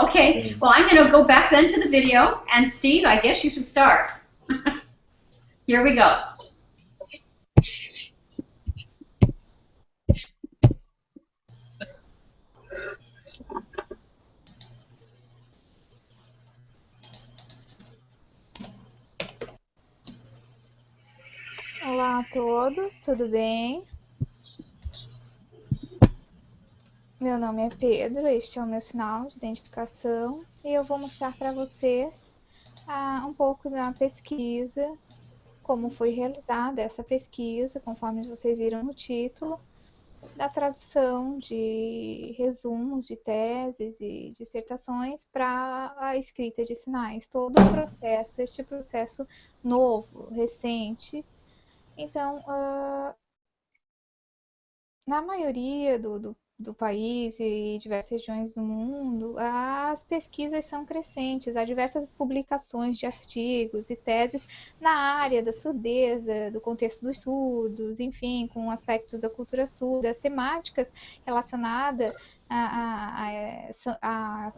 Okay. Well, I'm going to go back then to the video. And Steve, I guess you should start. Here we go. Olá a todos, tudo bem? Meu nome é Pedro, este é o meu sinal de identificação e eu vou mostrar para vocês um pouco da pesquisa, como foi realizada essa pesquisa, conforme vocês viram no título, da tradução de resumos de teses e dissertações para a escrita de sinais, todo o processo, este processo novo, recente. Então, na maioria do país e diversas regiões do mundo, as pesquisas são crescentes. Há diversas publicações de artigos e teses na área da surdeza, do contexto dos surdos, enfim, com aspectos da cultura surda, as temáticas relacionadas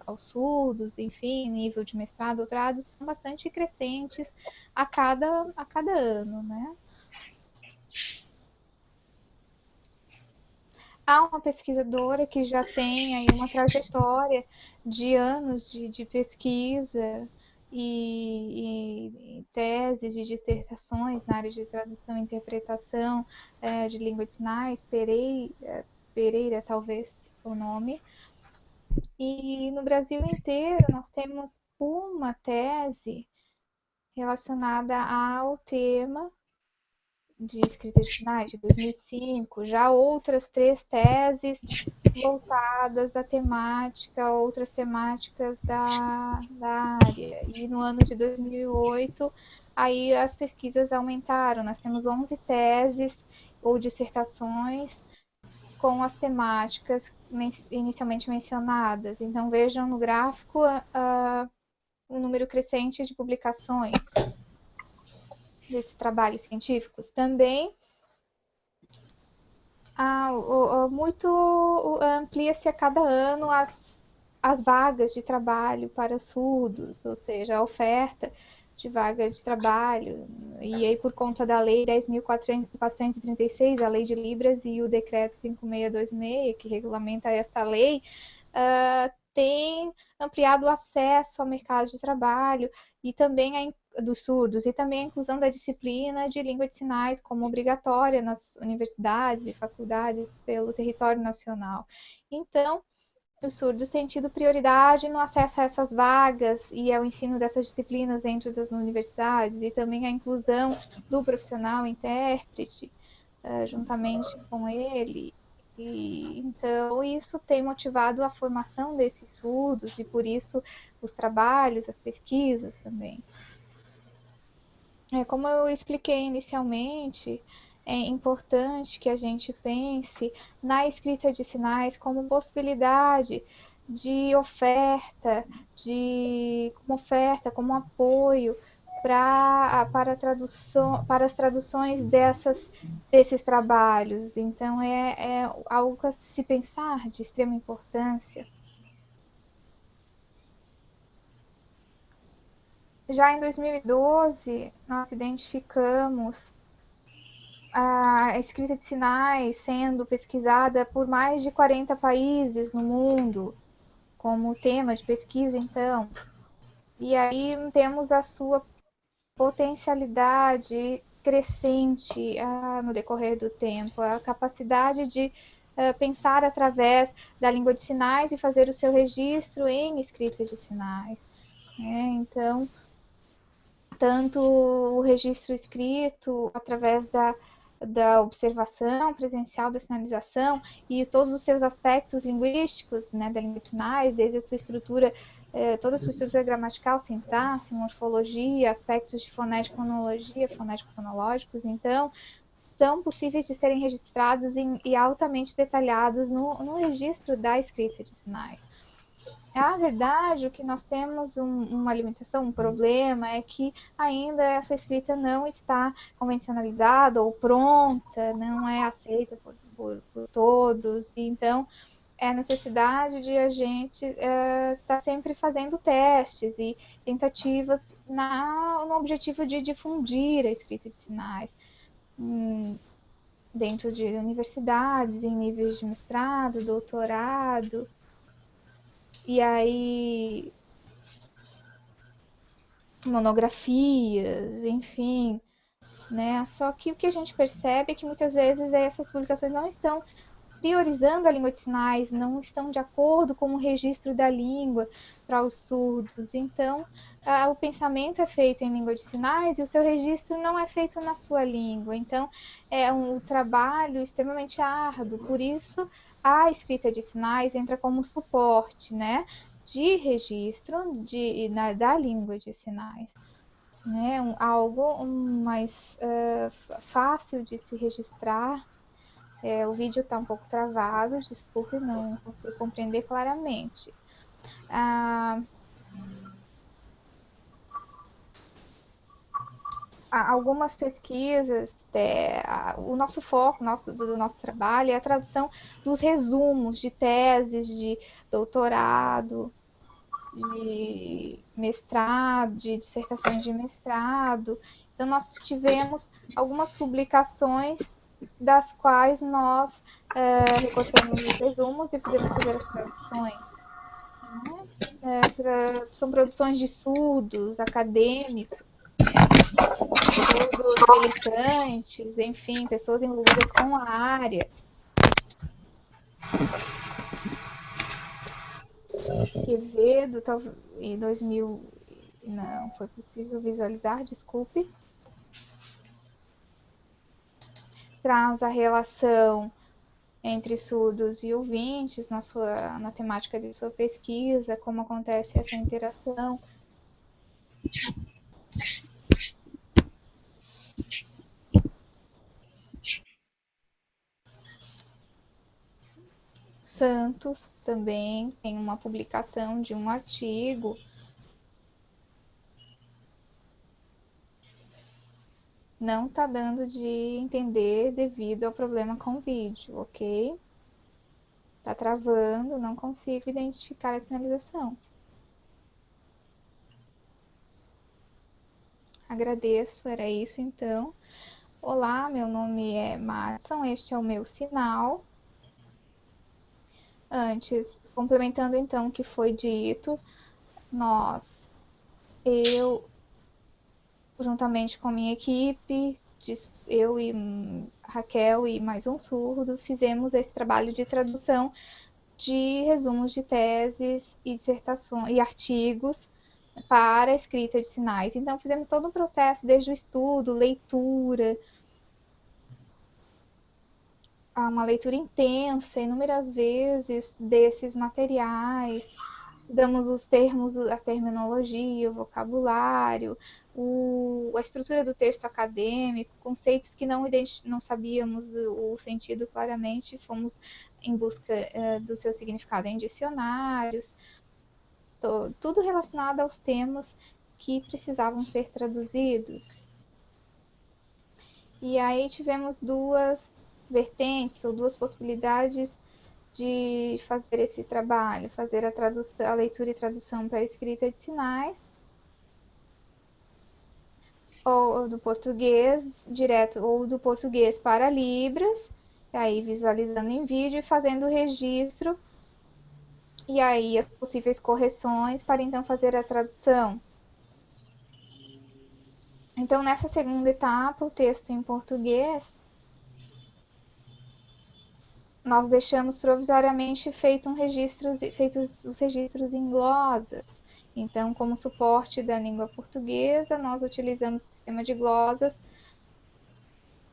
aos surdos, enfim, nível de mestrado, doutorado, são bastante crescentes a cada ano, né? Há uma pesquisadora que já tem aí uma trajetória de anos de pesquisa e teses de dissertações na área de tradução e interpretação de língua de sinais, Pereira talvez o nome. E no Brasil inteiro nós temos uma tese relacionada ao tema de escrita de sinais de 2005, já outras 3 teses voltadas à temática, outras temáticas da área. E no ano de 2008, aí as pesquisas aumentaram. Nós temos 11 teses ou dissertações com as temáticas inicialmente mencionadas. Então vejam no gráfico o número crescente de publicações desses trabalhos científicos. Também muito amplia-se a cada ano as vagas de trabalho para surdos, ou seja, a oferta de vaga de trabalho. E aí, por conta da Lei 10.436, a Lei de Libras, e o Decreto 5626, que regulamenta esta lei, tem ampliado o acesso ao mercado de trabalho e também dos surdos, e também a inclusão da disciplina de língua de sinais como obrigatória nas universidades e faculdades pelo território nacional. Então, os surdos têm tido prioridade no acesso a essas vagas e ao ensino dessas disciplinas dentro das universidades, e também a inclusão do profissional intérprete juntamente com ele. E, então, isso tem motivado a formação desses surdos e, por isso, os trabalhos, as pesquisas também. Como eu expliquei inicialmente, é importante que a gente pense na escrita de sinais como possibilidade de oferta, como apoio para as traduções desses trabalhos. Então, é algo a se pensar de extrema importância. Já em 2012, nós identificamos a escrita de sinais sendo pesquisada por mais de 40 países no mundo, como tema de pesquisa, então. E aí temos a sua potencialidade crescente no decorrer do tempo, a capacidade de pensar através da língua de sinais e fazer o seu registro em escrita de sinais. Então, tanto o registro escrito através da observação presencial da sinalização e todos os seus aspectos linguísticos, né, da língua de sinais, desde a sua estrutura, toda a sua estrutura gramatical, sintaxe, morfologia, aspectos de fonético-fonologia, fonético-fonológicos, então, são possíveis de serem registrados e altamente detalhados no registro da escrita de sinais. A verdade, o que nós temos uma limitação, um problema, é que ainda essa escrita não está convencionalizada ou pronta, não é aceita por todos. Então, é a necessidade de a gente estar sempre fazendo testes e tentativas no objetivo de difundir a escrita de sinais dentro de universidades, em níveis de mestrado, doutorado, e aí monografias, enfim, né? Só que o que a gente percebe é que muitas vezes essas publicações não estão priorizando a língua de sinais, não estão de acordo com o registro da língua para os surdos. Então, o pensamento é feito em língua de sinais e o seu registro não é feito na sua língua. Então, é um trabalho extremamente árduo. Por isso, a escrita de sinais entra como suporte, né, de registro da língua de sinais. Né, algo mais fácil de se registrar. O vídeo está um pouco travado, desculpe, não consigo compreender claramente. Algumas pesquisas, o nosso foco do nosso trabalho é a tradução dos resumos de teses de doutorado, de mestrado, de dissertações de mestrado. Então, nós tivemos algumas publicações das quais nós recortamos os resumos e podemos fazer as traduções. São produções de estudos acadêmicos, estudos militantes, enfim, pessoas envolvidas com a área. Quevedo, em 2000, não foi possível visualizar, desculpe. Traz a relação entre surdos e ouvintes na temática de sua pesquisa, como acontece essa interação. Santos também tem uma publicação de um artigo. Não está dando de entender devido ao problema com o vídeo, ok? Está travando, não consigo identificar a sinalização. Agradeço, era isso então. Olá, meu nome é Madison, este é o meu sinal. Antes, complementando então o que foi dito, eu, juntamente com minha equipe, eu e Raquel e mais um surdo, fizemos esse trabalho de tradução de resumos de teses e dissertações e artigos para a escrita de sinais. Então, fizemos todo um processo, desde o estudo, leitura, uma leitura intensa, inúmeras vezes, desses materiais. Estudamos os termos, a terminologia, o vocabulário, a estrutura do texto acadêmico, conceitos que não sabíamos o sentido claramente, fomos em busca do seu significado em dicionários, tudo relacionado aos temas que precisavam ser traduzidos. E aí tivemos duas vertentes ou duas possibilidades de fazer esse trabalho, fazer a leitura e tradução para a escrita de sinais, ou do português direto, ou do português para Libras, aí visualizando em vídeo e fazendo o registro, e aí as possíveis correções para então fazer a tradução. Então, nessa segunda etapa, o texto em português, nós deixamos provisoriamente feitos os registros em glosas. Então, como suporte da língua portuguesa, nós utilizamos o sistema de glosas,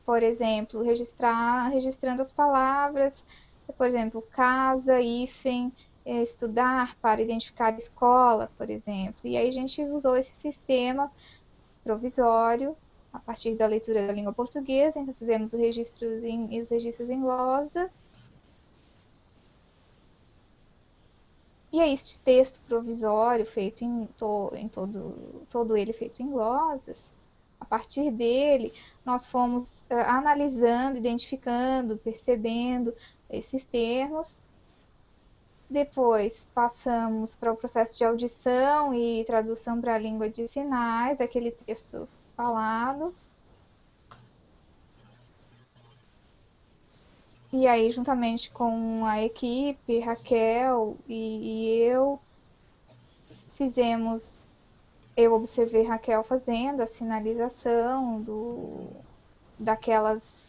por exemplo, registrando as palavras, por exemplo, casa, hífen, estudar para identificar escola, por exemplo. E aí a gente usou esse sistema provisório a partir da leitura da língua portuguesa, então fizemos os registros em glosas. E aí, este texto provisório, feito todo ele feito em glosas, a partir dele, nós fomos analisando, identificando, percebendo esses termos Depois passamos para o processo de audição e tradução para a língua de sinais, aquele texto falado. E aí, juntamente com a equipe, Raquel e eu, eu observei Raquel fazendo a sinalização daquelas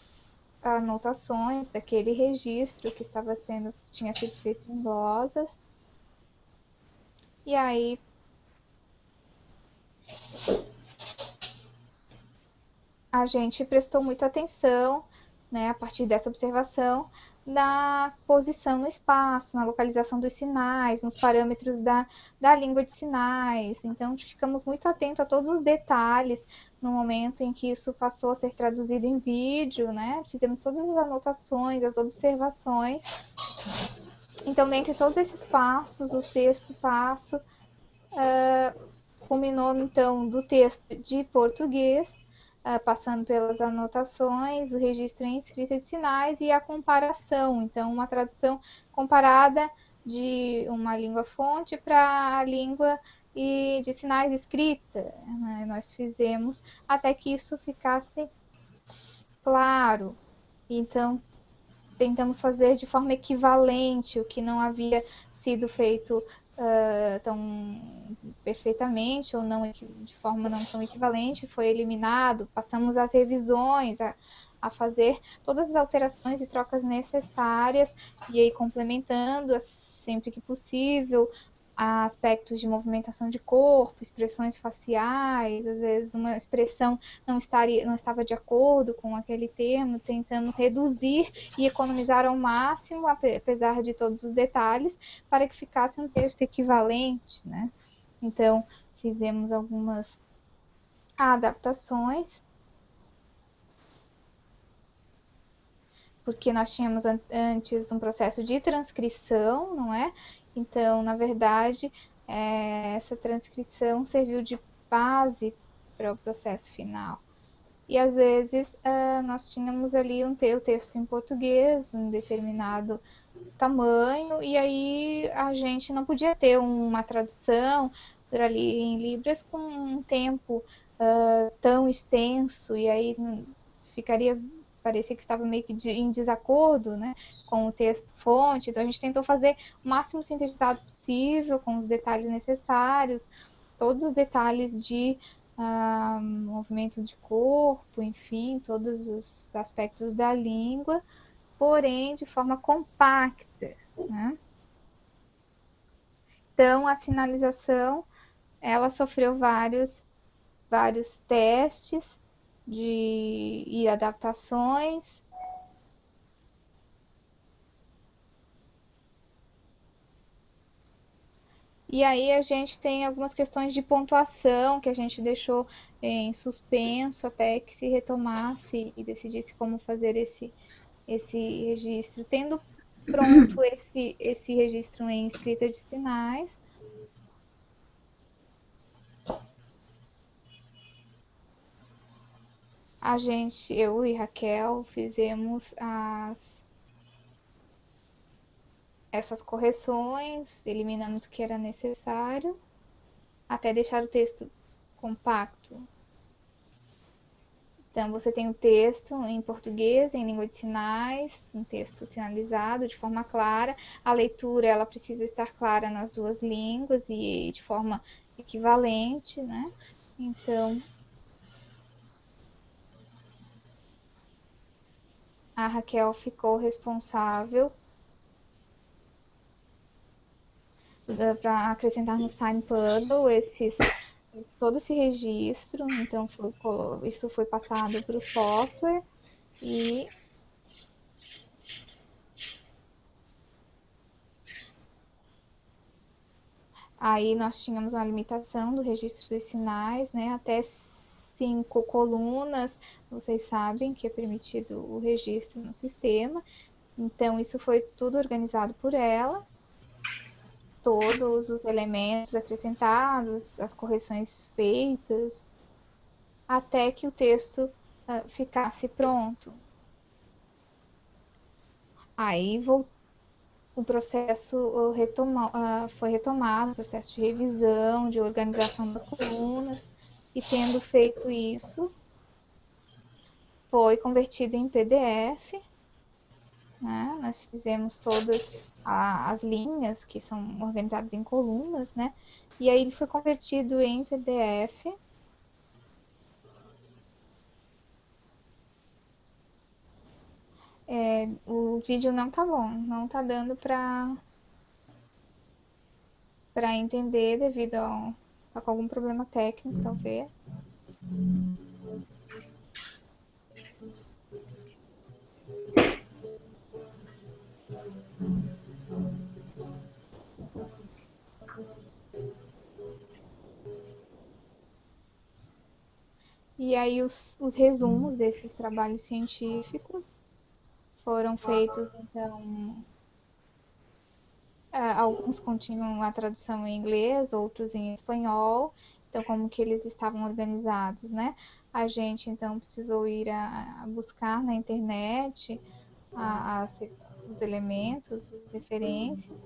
anotações, daquele registro que tinha sido feito em lousa. E aí a gente prestou muita atenção, né, a partir dessa observação, na posição no espaço, na localização dos sinais, nos parâmetros da língua de sinais. Então, ficamos muito atentos a todos os detalhes no momento em que isso passou a ser traduzido em vídeo, né? Fizemos todas as anotações, as observações. Então, dentre todos esses passos, o sexto passo culminou, então, do texto de português, passando pelas anotações, o registro em escrita de sinais e a comparação. Então, uma tradução comparada de uma língua fonte para a língua de sinais escrita, né? Nós fizemos até que isso ficasse claro. Então, tentamos fazer de forma equivalente o que não havia sido feito tão perfeitamente ou não de forma não tão equivalente, foi eliminado. Passamos as revisões, a fazer todas as alterações e trocas necessárias e aí complementando sempre que possível aspectos de movimentação de corpo, expressões faciais, às vezes uma expressão não estava de acordo com aquele termo, tentamos reduzir e economizar ao máximo, apesar de todos os detalhes, para que ficasse um texto equivalente, né? Então, fizemos algumas adaptações, porque nós tínhamos antes um processo de transcrição, não é? Então, na verdade, essa transcrição serviu de base para o processo final. E às vezes nós tínhamos ali o texto em português, um determinado tamanho, e aí a gente não podia ter uma tradução por ali em Libras com um tempo tão extenso, e aí parecia que estava meio que em desacordo, né, com o texto fonte. Então a gente tentou fazer o máximo sintetizado possível, com os detalhes necessários, todos os detalhes de movimento de corpo, enfim, todos os aspectos da língua, porém de forma compacta, né? Então a sinalização ela sofreu vários testes e adaptações. E aí a gente tem algumas questões de pontuação que a gente deixou em suspenso até que se retomasse e decidisse como fazer esse registro. Tendo pronto esse registro em escrita de sinais, eu e Raquel, fizemos essas correções, eliminamos o que era necessário, até deixar o texto compacto. Então, você tem o texto em português, em língua de sinais, um texto sinalizado de forma clara. A leitura, ela precisa estar clara nas duas línguas e de forma equivalente, né? Então, a Raquel ficou responsável para acrescentar no Sign Puddle todo esse registro. Então, isso foi passado para o software e aí nós tínhamos uma limitação do registro dos sinais, né? Até 5 colunas, vocês sabem que é permitido o registro no sistema. Então, isso foi tudo organizado por ela. Todos os elementos acrescentados, as correções feitas, até que o texto ficasse pronto. Aí o processo foi retomado, o processo de revisão, de organização das colunas, e tendo feito isso, foi convertido em PDF, né? Nós fizemos todas as linhas que são organizadas em colunas, né? E aí ele foi convertido em PDF. O vídeo não tá bom, não tá dando para entender devido a algum problema técnico, talvez. E aí os resumos desses trabalhos científicos foram feitos, então, alguns continham a tradução em inglês, outros em espanhol. Então, como que eles estavam organizados, né? A gente, então, precisou ir a buscar na internet os elementos, as referências.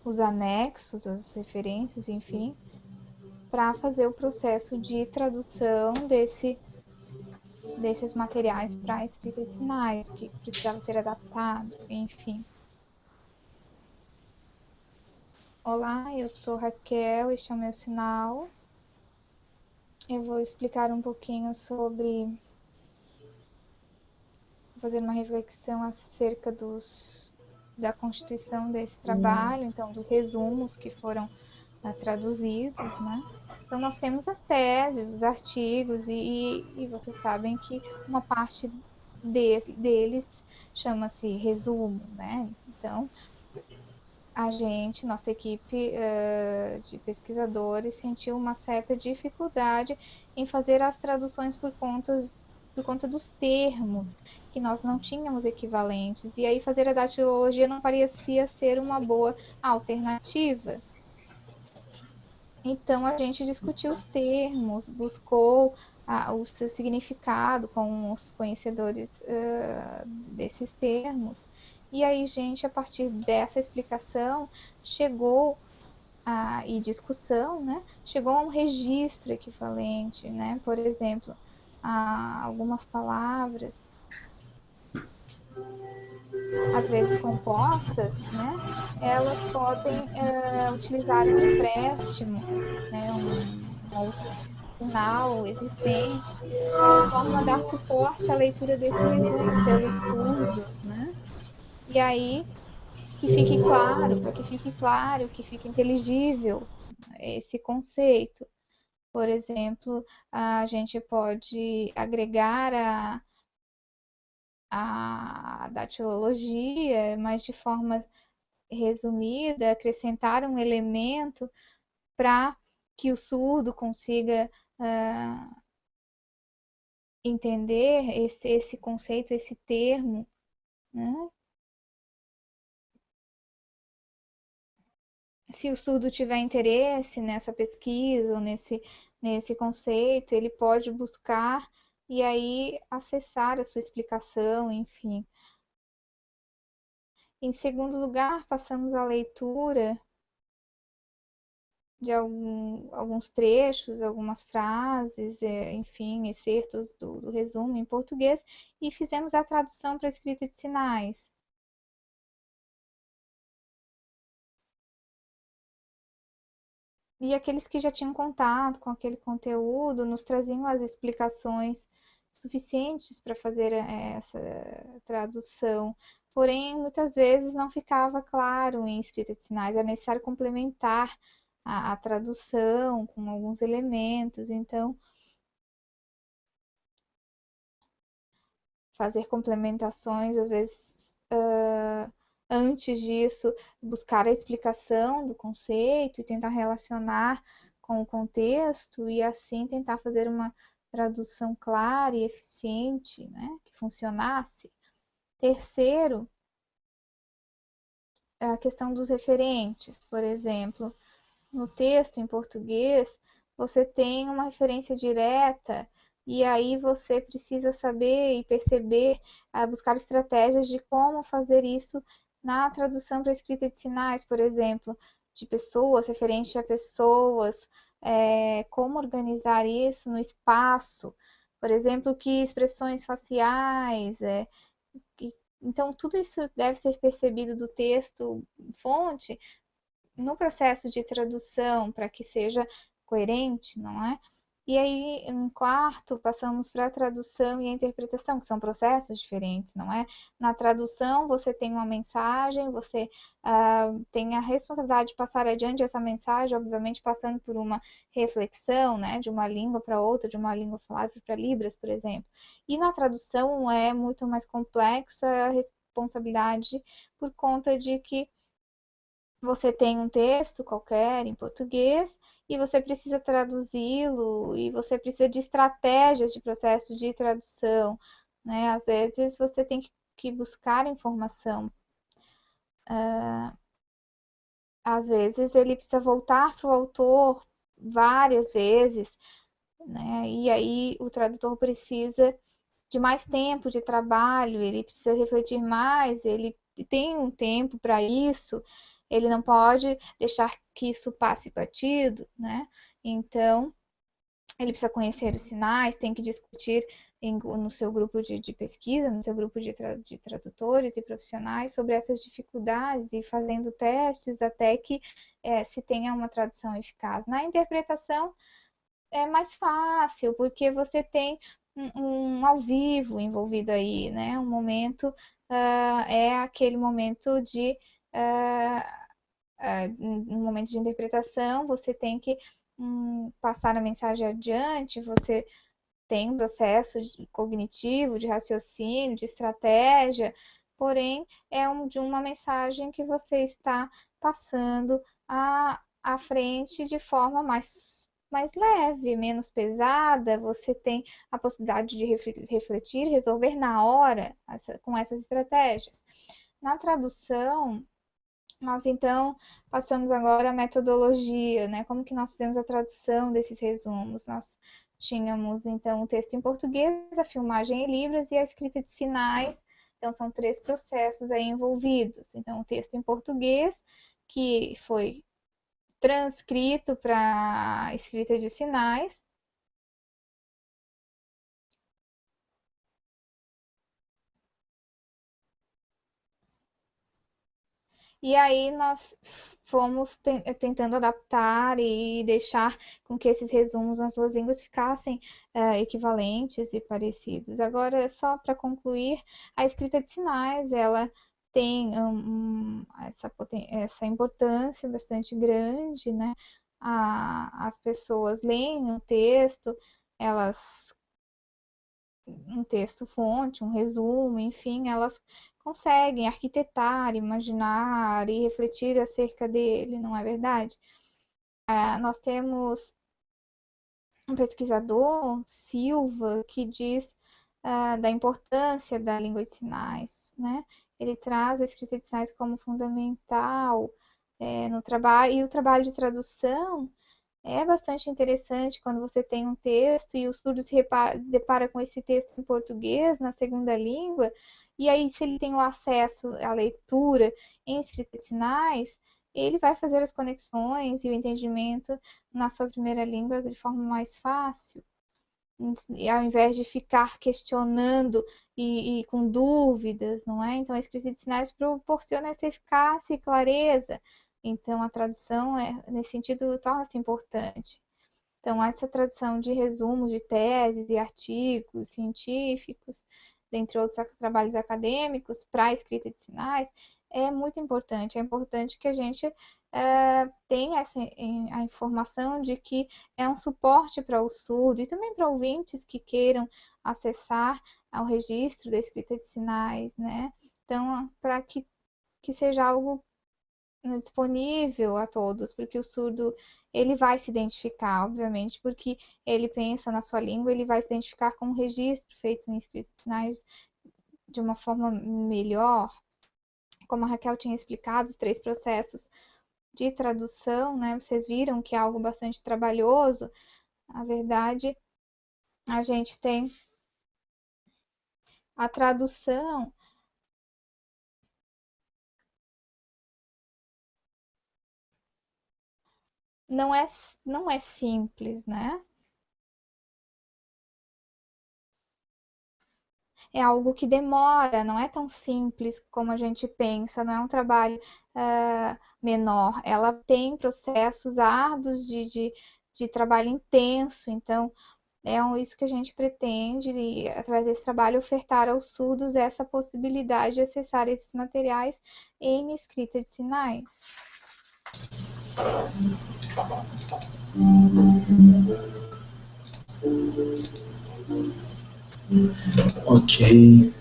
Os anexos, as referências, enfim, para fazer o processo de tradução desses materiais para escrita de sinais, o que precisava ser adaptado, enfim. Olá, eu sou Raquel, este é o meu sinal. Eu vou explicar um pouquinho sobre, fazer uma reflexão acerca da constituição desse trabalho, então dos resumos que foram traduzidos, né? Então nós temos as teses, os artigos e vocês sabem que uma parte deles chama-se resumo, né? Então a gente, nossa equipe de pesquisadores sentiu uma certa dificuldade em fazer as traduções por conta dos termos, que nós não tínhamos equivalentes, e aí fazer a datilologia não parecia ser uma boa alternativa. Então a gente discutiu os termos, buscou o seu significado com os conhecedores desses termos. E aí, gente, a partir dessa explicação, chegou e discussão, né? Chegou a um registro equivalente, né? Por exemplo, algumas palavras, às vezes compostas, né? Elas podem utilizar um empréstimo, né? Um outro sinal existente, de forma a dar suporte à leitura desse resumo pelos surdos, né? E aí que fique claro, para que fique claro, que fique inteligível esse conceito. Por exemplo, a gente pode agregar a datilologia, mas de forma resumida, acrescentar um elemento para que o surdo consiga entender esse conceito, esse termo, né? Se o surdo tiver interesse nessa pesquisa ou nesse conceito, ele pode buscar e aí acessar a sua explicação, enfim. Em segundo lugar, passamos à leitura de alguns trechos, algumas frases, enfim, excertos do resumo em português e fizemos a tradução para a escrita de sinais. E aqueles que já tinham contato com aquele conteúdo nos traziam as explicações suficientes para fazer essa tradução. Porém, muitas vezes não ficava claro em escrita de sinais, era necessário complementar a tradução com alguns elementos. Então, fazer complementações, às vezes, antes disso, buscar a explicação do conceito e tentar relacionar com o contexto e assim tentar fazer uma tradução clara e eficiente, né, que funcionasse. Terceiro, a questão dos referentes. Por exemplo, no texto em português, você tem uma referência direta E aí você precisa saber e perceber, buscar estratégias de como fazer isso na tradução para escrita de sinais, por exemplo, de pessoas, referente a pessoas, como organizar isso no espaço, por exemplo, que expressões faciais, então tudo isso deve ser percebido do texto fonte no processo de tradução para que seja coerente, não é? E aí, em quarto, passamos para a tradução e a interpretação, que são processos diferentes, não é? Na tradução, você tem uma mensagem, você tem a responsabilidade de passar adiante essa mensagem, obviamente passando por uma reflexão, né? De uma língua para outra, de uma língua falada para Libras, por exemplo. E na tradução é muito mais complexa a responsabilidade por conta de que você tem um texto qualquer em português e você precisa traduzi-lo e você precisa de estratégias de processo de tradução, né? Às vezes você tem que buscar informação. Às vezes ele precisa voltar para o autor várias vezes, né? E aí o tradutor precisa de mais tempo de trabalho, ele precisa refletir mais, ele tem um tempo para isso, ele não pode deixar que isso passe batido, né? Então, ele precisa conhecer os sinais, tem que discutir no seu grupo de pesquisa, no seu grupo de tradutores e profissionais sobre essas dificuldades e fazendo testes até que se tenha uma tradução eficaz. Na interpretação, é mais fácil, porque você tem um ao vivo envolvido aí, né? Um momento é aquele momento de um momento de interpretação, você tem que passar a mensagem adiante, você tem um processo cognitivo, de raciocínio, de estratégia, porém é de uma mensagem que você está passando à frente de forma mais leve, menos pesada, você tem a possibilidade de refletir, resolver na hora com essas estratégias. Na tradução, nós então passamos agora à metodologia, né? Como que nós fizemos a tradução desses resumos? Nós tínhamos então o texto em português, a filmagem em libras e a escrita de sinais. Então são três processos aí envolvidos. Então o texto em português, que foi transcrito para escrita de sinais. E aí nós fomos tentando adaptar e deixar com que esses resumos nas duas línguas ficassem equivalentes e parecidos. Agora, só para concluir, a escrita de sinais, ela tem essa importância bastante grande, né? As pessoas leem o texto, elas um texto fonte, um resumo, enfim, elas conseguem arquitetar, imaginar e refletir acerca dele, não é verdade? Nós temos um pesquisador, Silva, que diz da importância da língua de sinais, né? Ele traz a escrita de sinais como fundamental no trabalho, e o trabalho de tradução é bastante interessante quando você tem um texto e o surdo se depara com esse texto em português, na segunda língua, e aí, se ele tem o acesso à leitura em escrita de sinais, ele vai fazer as conexões e o entendimento na sua primeira língua de forma mais fácil. E ao invés de ficar questionando e com dúvidas, não é? Então, a escrita de sinais proporciona essa eficácia e clareza. Então, a tradução, nesse sentido, torna-se importante. Então, essa tradução de resumos de teses e artigos científicos, dentre outros trabalhos acadêmicos, para a escrita de sinais, é muito importante. É importante que a gente tenha a informação de que é um suporte para o surdo e também para ouvintes que queiram acessar ao registro da escrita de sinais, né? Então, para que seja algo disponível a todos, porque o surdo ele vai se identificar, obviamente, porque ele pensa na sua língua, ele vai se identificar com um registro feito em escrita de sinais de uma forma melhor. Como a Raquel tinha explicado, os três processos de tradução, né? Vocês viram que é algo bastante trabalhoso. A verdade A gente tem a tradução, não é, não é simples, né? É algo que demora, não é tão simples como a gente pensa, não é um trabalho menor. Ela tem processos árduos de trabalho intenso, então isso que a gente pretende, e, através desse trabalho, ofertar aos surdos essa possibilidade de acessar esses materiais em escrita de sinais. Ok.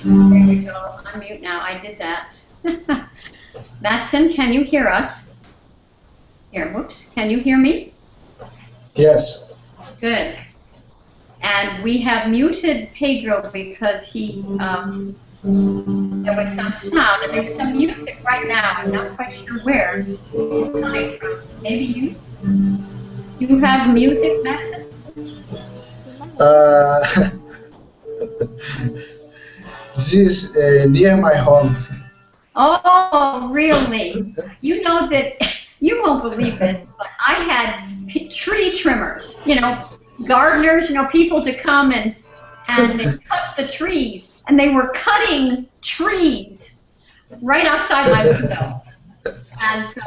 There you go. Unmute now. I did that. Matson, can you hear us? Here, whoops. Can you hear me? Yes. Good. And we have muted Pedro because he, there was some sound, and there's some music right now. I'm not quite sure where it's coming from. Maybe you? You have music, Matson? This is near my home. Oh, really? You know that, you won't believe this, but I had tree trimmers, gardeners, people to come and cut the trees. And they were cutting trees right outside my window. And so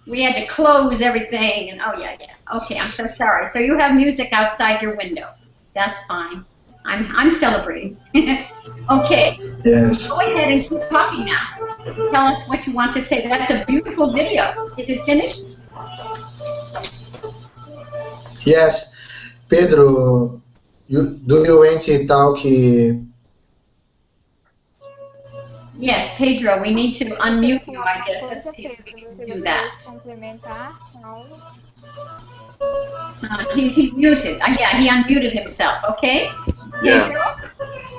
we had to close everything. And oh, yeah. Okay, I'm so sorry. So you have music outside your window. That's fine. I'm celebrating. Okay. Yes. Go ahead and keep talking now. Tell us what you want to say. That's a beautiful video. Is it finished? Yes. Pedro, do you want to talk? Yes, Pedro, we need to unmute you, I guess. Let's see if we can do that. He's muted. Yeah, he unmuted himself, okay? Yeah. Pedro,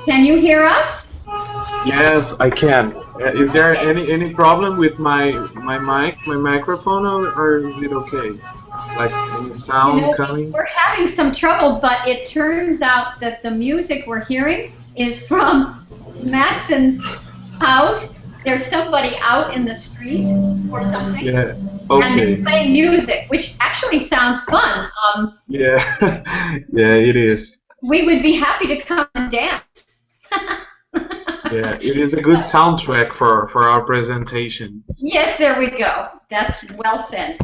can you hear us? Yes, I can. Is there any problem with my mic, my microphone, or is it okay? Like any sound coming? We're having some trouble, but it turns out that the music we're hearing is from Matson's house. There's somebody out in the street or something. Yeah. Okay. And they're playing music, which actually sounds fun. Yeah. Yeah, it is. We would be happy to come and dance. Yeah, it is a good soundtrack for our presentation. Yes, there we go. That's well said.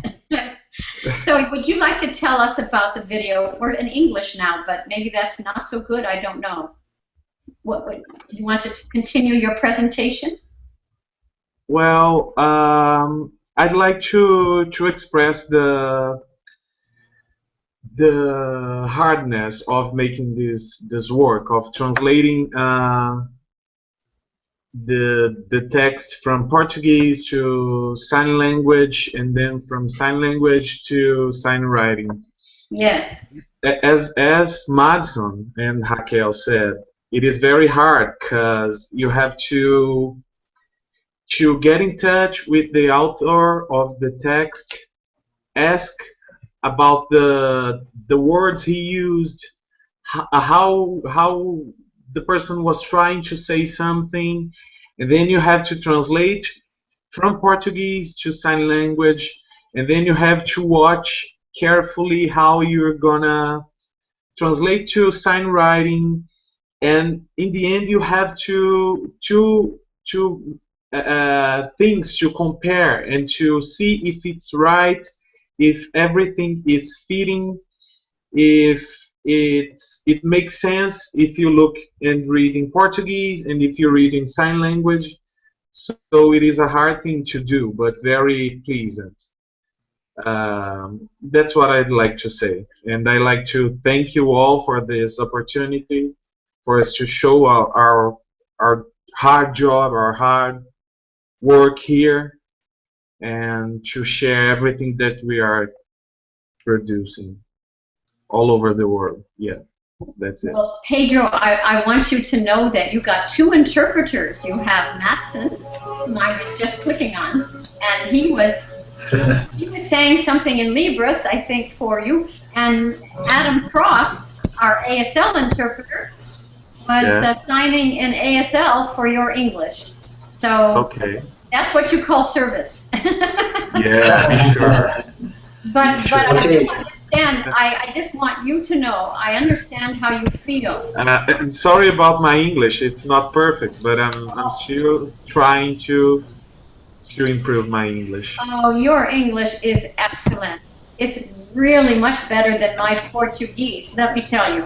So would you like to tell us about the video? We're in English now, but maybe that's not so good. I don't know. Do you want to continue your presentation? Well, I'd like to express the hardness of making this work of translating the text from Portuguese to sign language, and then from sign language to sign writing. Yes. As Madson and Raquel said, it is very hard because you have to get in touch with the author of the text, ask about the words he used, how the person was trying to say something, and then you have to translate from Portuguese to sign language, and then you have to watch carefully how you're gonna translate to sign writing, and in the end you have two things to compare and to see if it's right, if everything is fitting, if it makes sense if you look and read in Portuguese and if you read in sign language. So it is a hard thing to do, but very pleasant. That's what I'd like to say, and I'd like to thank you all for this opportunity for us to show our hard job, our hard work here, and to share everything that we are producing all over the world. Yeah. That's it. Well, Pedro, I want you to know that you got two interpreters. You have Matson, whom I was just clicking on, and he was saying something in Libras, I think, for you. And Adam Cross, our ASL interpreter, was signing in ASL for your English. So Okay. that's what you call service. Yeah, sure. But I Okay. do understand. I just want you to know. I understand how you feel. And sorry about my English. It's not perfect, but I'm still trying to improve my English. Oh, your English is excellent. It's really much better than my Portuguese, let me tell you.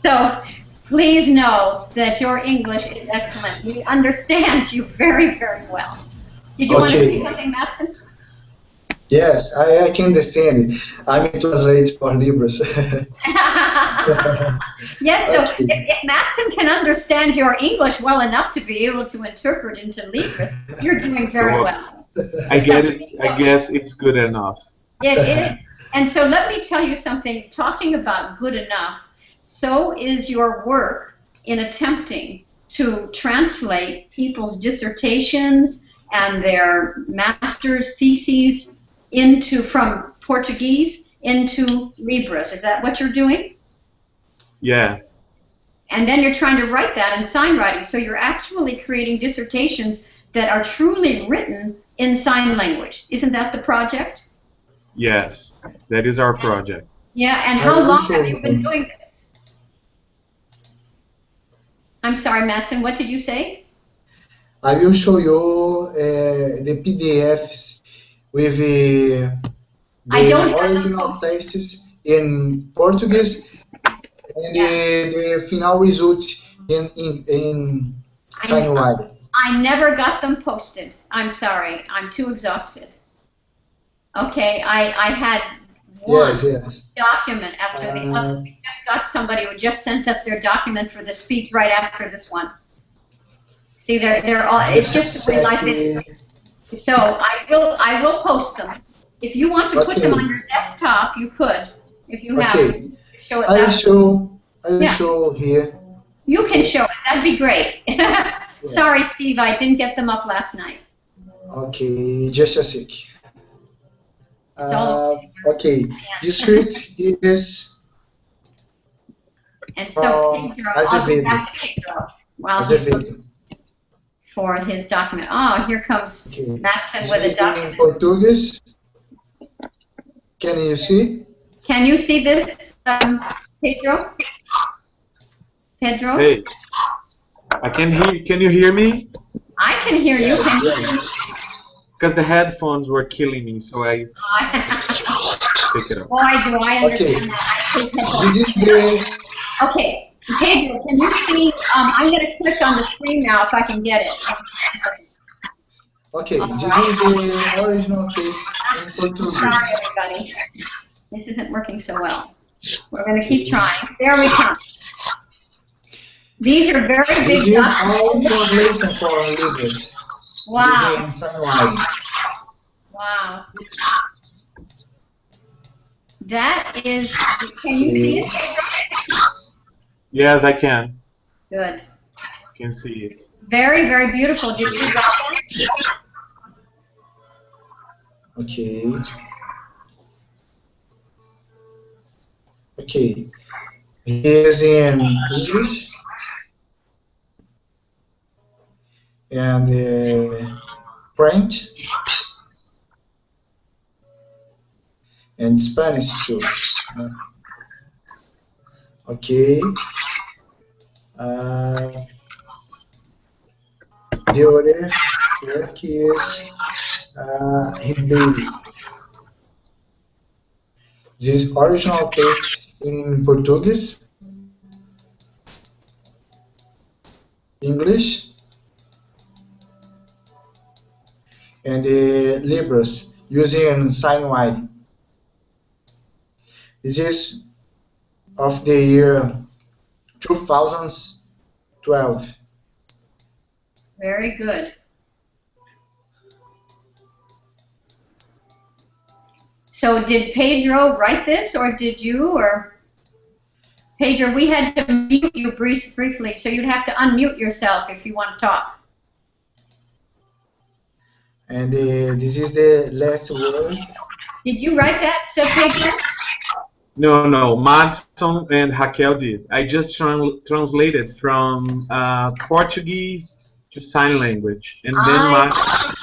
So please know that your English is excellent. We understand you very, very well. Did you want to say something, Matson? Yes, I can understand. I'm translate for Libras. Yes, so Okay. if Matson can understand your English well enough to be able to interpret into Libras, you're doing very So, well. I get it. I guess it's good enough. It is. And so let me tell you something, talking about good enough, so is your work in attempting to translate people's dissertations and their master's theses from Portuguese into Libras. Is that what you're doing? Yeah. And then you're trying to write that in sign writing. So you're actually creating dissertations that are truly written in sign language. Isn't that the project? Yes. That is our project. Yeah, and how long have you been doing this? I'm sorry, Matson, what did you say? I will show you the PDFs with I don't the have them original posted. texts in Portuguese and the final result in sign writing. I never got them posted. I'm sorry, I'm too exhausted. Okay, I had one Yes. document after the other. We just got somebody who just sent us their document for the speech right after this one. See, they're all. It's just that we like it. So I will post them. If you want to put them on your desktop, you could. If you have Okay. show it. I will show here. You can show it. That'd be great. Sorry, Steve, I didn't get them up last night. Okay, just a sec. Okay, this script is and so Pedro, I'll go back to Pedro while he's looking for his document. Oh, here comes Matson with a document. In Portuguese. Can you see? Can you see this, Pedro? Pedro? Hey, I can hear. Can you hear me? I can hear you. Can you hear me? Because the headphones were killing me, so I take it off. Boy, do I understand that. This is the. Okay, Pedro, can you see? I'm going to click on the screen now if I can get it. Okay, this is the original text in Portuguese. Sorry, everybody. This isn't working so well. We're going to keep trying. There we come. These are very big This is documents. all translation for Libras. Wow. Wow. Wow. That is, can you see it? Yes, I can. Good. I can see it. Very, very beautiful. Did you got them? Okay. Okay. Here's in English and French and Spanish too. Okay. The other work is Ribeiro. This original text in Portuguese, English, and Libras using sign writing. This is of the year 2012. Very good. So did Pedro write this, or did you, or? Pedro, we had to mute you briefly, so you'd have to unmute yourself if you want to talk. And this is the last word. Did you write that, Pedro? No, Madson and Raquel did. I just translated from Portuguese to sign language, and then Madson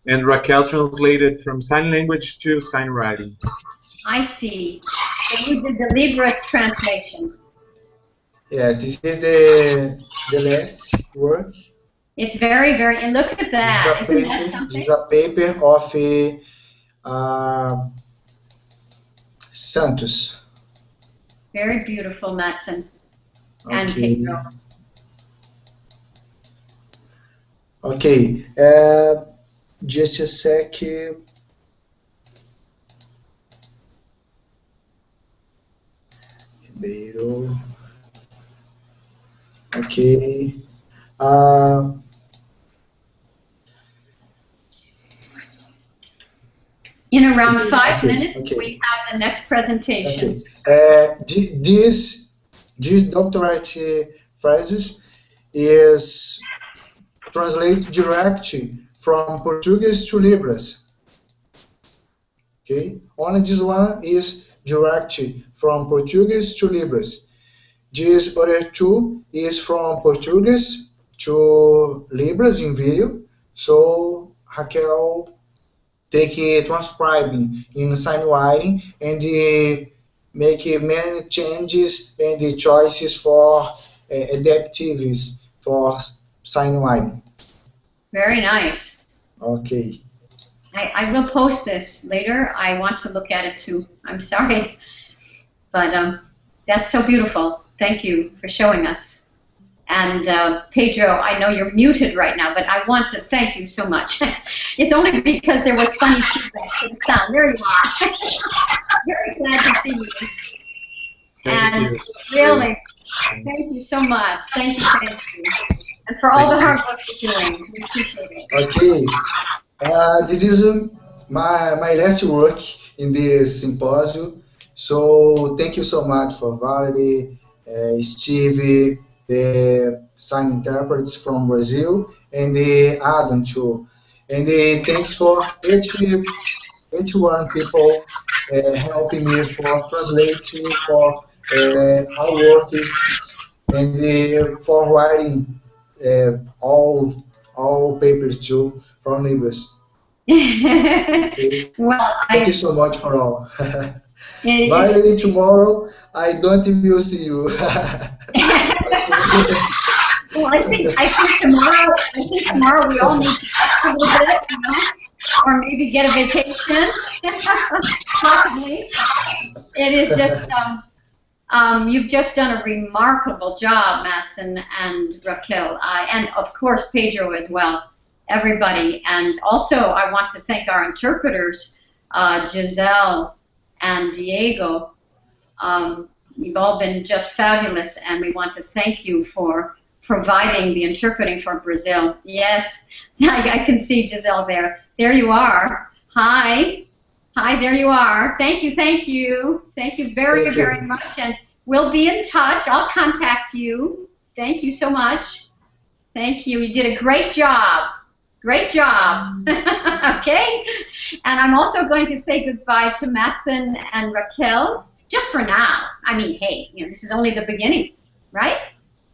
and Raquel translated from sign language to sign writing. I see. So you did the Libras translation. Yes, this is the last work. It's very, and look at that. Isn't that something? This is a paper of Santos. Very beautiful, Madson and Okay. Pedro. Okay, just a sec. Ribeiro. Okay. In around 5 Okay, minutes, okay. we have the next presentation. Okay. This doctorate phrases is translated directly from Portuguese to Libras. Okay. Only this one is directly from Portuguese to Libras. This other two is from Portuguese to Libras in video. So Raquel take transcribing in sign writing and make many changes and the choices for adaptives for sign writing. Very nice. Okay. I will post this later. I want to look at it too. I'm sorry. But that's so beautiful. Thank you for showing us. And Pedro, I know you're muted right now, but I want to thank you so much. It's only because there was funny feedback to the sound. There you are. Very glad to see you. Thank you. Really, thank you so much. Thank you. And for all the hard work you're doing. We appreciate it. Okay. This is my last work in this symposium. So thank you so much for Valerie, Stevie, the sign intérpretes from Brazil, and the Adam too. And thanks for 81 people helping me for translating for our work and for writing all papers too from Libras. Okay. Well, Thank you so much for all. It Valerie, tomorrow I don't will see you. Well, I think tomorrow we all need to rest a little bit, you know, or maybe get a vacation, possibly. It is just, you've just done a remarkable job, Madson and Raquel, and of course Pedro as well, everybody. And also I want to thank our interpreters, Giselle and Diego. You've all been just fabulous, and we want to thank you for providing the interpreting for Brazil. Yes, I can see Giselle there. There you are. Hi. Hi, there you are. Thank you, thank you. Thank you very, very much, and we'll be in touch. I'll contact you. Thank you so much. Thank you. You did a great job. Great job. Okay? And I'm also going to say goodbye to Madson and Raquel, just for now. I mean, hey, you know, this is only the beginning, right?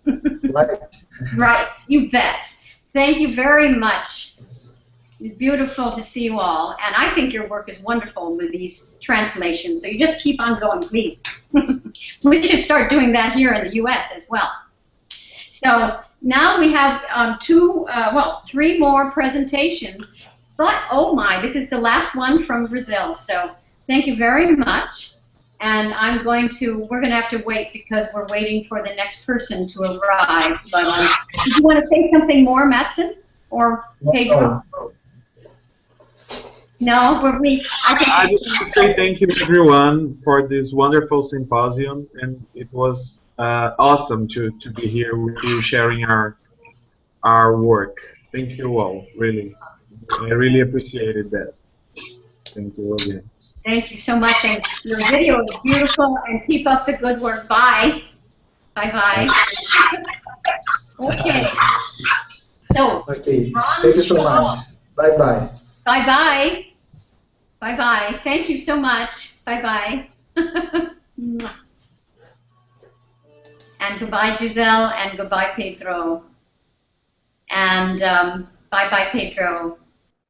Right. Right, you bet. Thank you very much. It's beautiful to see you all, and I think your work is wonderful with these translations, so you just keep on going, please. We should start doing that here in the U.S. as well. So now we have three more presentations, but oh my, this is the last one from Brazil, so thank you very much. And we're going to have to wait because we're waiting for the next person to arrive. But did you want to say something more, Madson? Or Pedro? No, but I just want to say thank you everyone for this wonderful symposium, and it was awesome to be here with you sharing our work. Thank you all, really. I really appreciated that. Thank you again. Thank you so much, and your video is beautiful, and keep up the good work. Bye. Bye-bye. Okay. So, Okay. Ron, Thank you so much. Bye-bye. bye-bye. Bye-bye. Thank you so much. Bye-bye. And goodbye, Giselle, and goodbye, Pedro. And bye-bye, Pedro.